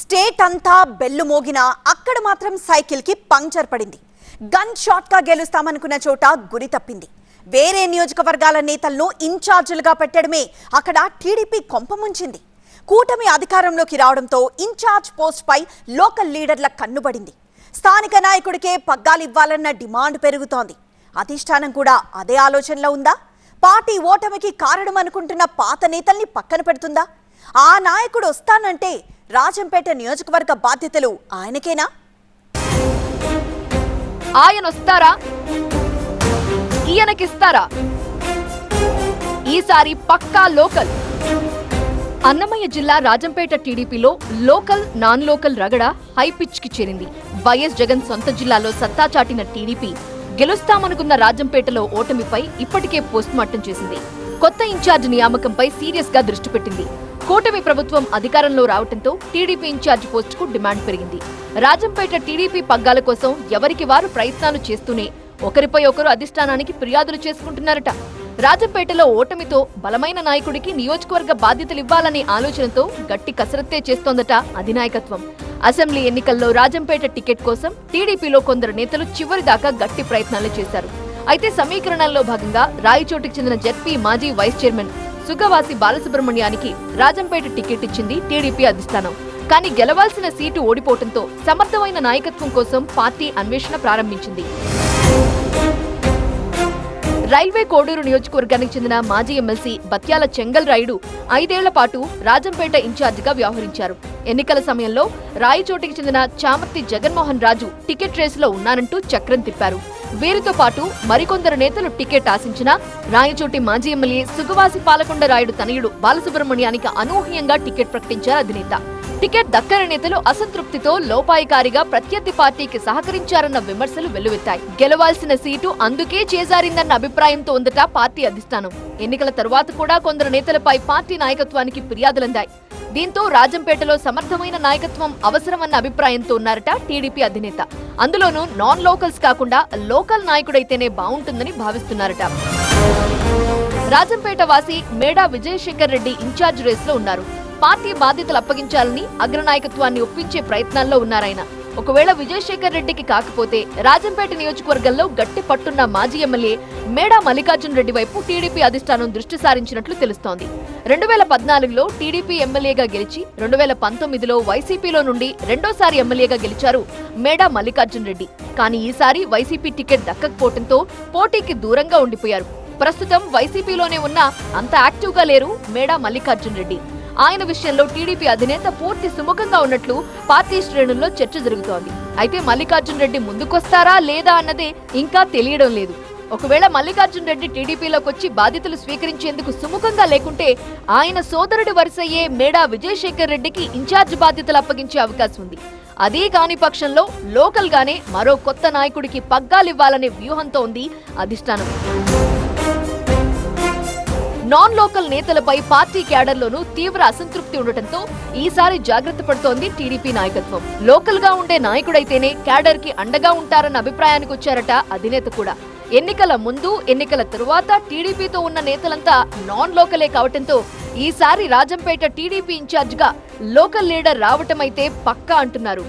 State అంతా bell మోగినా అక్కడ మాత్రం సైకిల్ కి పంక్చర్ పడింది. గన్ షాట్ గా గెలుస్తామనుకున్న చోట గురి తప్పింది. వేరే నియోజకవర్గాల నేతలను ఇన్ఛార్జీలుగా పెట్టడమే అక్కడ టీడీపీ కొంపముంచింది. కూటమి అధికారంలోకి రావడంతో ఇన్ఛార్జ్ పోస్ట్ పై లోకల్ లీడర్ల కన్నుబడింది. స్థానిక నాయకుడికే పగ్గాలివ్వాలన్న డిమాండ్ పెరుగుతోంది. అధిష్టానం కూడా అదే ఆలోచనలో ఉందా? పార్టీ ఓటమికి కారణం అనుకుంటున్న పాత నేతల్ని పక్కన పెడుతుందా? ఆ నాయకుడు వస్తానంటే రాజంపేట నియోజకవర్గ బాధ్యతలు ఆయనకేనా? ఆయన వస్తారా? ఈయనకిస్తారా? ఈసారి పక్కా లోకల్. అన్నమయ్య జిల్లా రాజంపేట టీడీపీలో లోకల్ నాన్ లోకల్ రగడ హై పిచ్ కి చేరింది. వైఎస్ జగన్ సొంత జిల్లాలో సత్తా చాటిన టీడీపీ గెలుస్తామనుకున్న రాజంపేటలో ఓటమిపై ఇప్పటికే పోస్ట్ మార్టం చేసింది. కొత్త ఇన్ఛార్జ్ నియామకంపై సీరియస్ గా దృష్టి పెట్టింది. కూటమి ప్రభుత్వం అధికారంలో రావడంతో టీడీపీ ఇన్ఛార్జ్ పోస్టుకు డిమాండ్ పెరిగింది. రాజంపేట టీడీపీ పగ్గాల కోసం ఎవరికి వారు ప్రయత్నాలు చేస్తూనే ఒకరిపై ఒకరు అధిష్టానానికి ఫిర్యాదులు చేసుకుంటున్నారట. రాజంపేటలో ఓటమితో బలమైన నాయకుడికి నియోజకవర్గ బాధ్యతలివ్వాలనే ఆలోచనతో గట్టి కసరత్తే చేస్తోందట అధినాయకత్వం. అసెంబ్లీ ఎన్నికల్లో రాజంపేట టికెట్ కోసం టీడీపీలో కొందరు నేతలు చివరిదాకా గట్టి ప్రయత్నాలు చేశారు. అయితే సమీకరణాల్లో భాగంగా రాయచోటికి చెందిన జెడ్పీ మాజీ వైస్ చైర్మన్ సుగవాసి బాలసుబ్రహ్మణ్యానికి రాజంపేట టికెట్ ఇచ్చింది టీడీపీ అధిష్టానం. కానీ గెలవాల్సిన సీటు ఓడిపోవడంతో సమర్థమైన నాయకత్వం కోసం పార్టీ అన్వేషణ ప్రారంభించింది. రైల్వే కోడూరు నియోజకవర్గానికి చెందిన మాజీ ఎమ్మెల్సీ బత్యాల చెంగల్ రాయుడు 5 ఏళ్ల పాటు రాజంపేట ఇన్ఛార్జిగా వ్యవహరించారు. ఎన్నికల సమయంలో రాయచోటికి చెందిన చామర్తి జగన్మోహన్ రాజు టికెట్ రేసులో ఉన్నానంటూ చక్రం తిప్పారు. వీరితో పాటు మరికొందరు నేతలు టికెట్ ఆశించినా రాయచోటి మాజీ ఎమ్మెల్యే సుగవాసి పాలకొండ రాయుడు తనయుడు బాలసుబ్రహ్మణ్యానికి అనూహ్యంగా టికెట్ ప్రకటించారు అధినేత. టికెట్ దక్కని నేతలు అసంతృప్తితో లోపాయికారిగా ప్రత్యర్థి పార్టీకి సహకరించారన్న విమర్శలు వెల్లువెత్తాయి. గెలవాల్సిన సీటు అందుకే చేజారిందన్న అభిప్రాయంతో ఉందట పార్టీ అధిష్టానం. ఎన్నికల తరువాత కూడా కొందరు నేతలపై పార్టీ నాయకత్వానికి ఫిర్యాదులందాయి. దీంతో రాజంపేటలో సమర్థమైన నాయకత్వం అవసరమన్న అభిప్రాయంతో ఉన్నారట టీడీపీ అధినేత. అందులోనూ నాన్ లోకల్స్ కాకుండా లోకల్ నాయకుడైతేనే బాగుంటుందని భావిస్తున్నారట. రాజంపేట వాసి మేడా విజయశేఖర్ రెడ్డి ఇన్ఛార్జ్ రేస్ లో ఉన్నారు. పార్టీ బాధ్యతలు అప్పగించాలని అగ్రనాయకత్వాన్ని ఒప్పించే ప్రయత్నాల్లో ఉన్నారాయన. ఒకవేళ విజయశేఖర్ రెడ్డికి కాకపోతే రాజంపేట నియోజకవర్గంలో గట్టి పట్టున్న మాజీ ఎమ్మెల్యే మేడా మల్లికార్జున్ రెడ్డి వైపు టీడీపీ అధిష్టానం దృష్టి సారించినట్లు తెలుస్తోంది. 2014లో టీడీపీ ఎమ్మెల్యేగా గెలిచి 2019లో వైసీపీలో నుండి రెండోసారి ఎమ్మెల్యేగా గెలిచారు మేడా మల్లికార్జున్ రెడ్డి. కానీ ఈసారి వైసీపీ టికెట్ దక్కకపోవడంతో పోటీకి దూరంగా ఉండిపోయారు. ప్రస్తుతం వైసీపీలోనే ఉన్నా అంత యాక్టివ్గా లేరు మేడా మల్లికార్జున్ రెడ్డి. ఆయన విషయంలో టీడీపీ అధినేత పూర్తి సుముఖంగా ఉన్నట్లు పార్టీ శ్రేణుల్లో చర్చ జరుగుతోంది. అయితే మల్లికార్జున్ రెడ్డి ముందుకొస్తారా లేదా అన్నదే ఇంకా తెలియడం లేదు. ఒకవేళ మల్లికార్జున్ రెడ్డి టీడీపీలోకి వచ్చి బాధ్యతలు స్వీకరించేందుకు సుముఖంగా లేకుంటే ఆయన సోదరుడి వరుసయ్యే మేడా విజయశేఖర్ రెడ్డికి ఇన్ఛార్జ్ బాధ్యతలు అప్పగించే అవకాశం ఉంది. అదే కాని పక్షంలో లోకల్ గానే మరో కొత్త నాయకుడికి పగ్గాలివ్వాలనే వ్యూహంతో ఉంది అధిష్టానం. నాన్ లోకల్ నేతలపై పార్టీ క్యాడర్లోనూ తీవ్ర అసంతృప్తి ఉండటంతో ఈసారి జాగ్రత్త పడుతోంది టీడీపీ నాయకత్వం. లోకల్ గా ఉండే నాయకుడైతేనే క్యాడర్ కి అండగా ఉంటారన్న అభిప్రాయానికి వచ్చారట అధినేత కూడా. ఎన్నికల ముందు ఎన్నికల తరువాత టీడీపీతో ఉన్న నేతలంతా నాన్ లోకలే కావటంతో ఈసారి రాజంపేట టీడీపీ ఇన్ఛార్జ్ గా లోకల్ లీడర్ రావటమైతే పక్కా అంటున్నారు.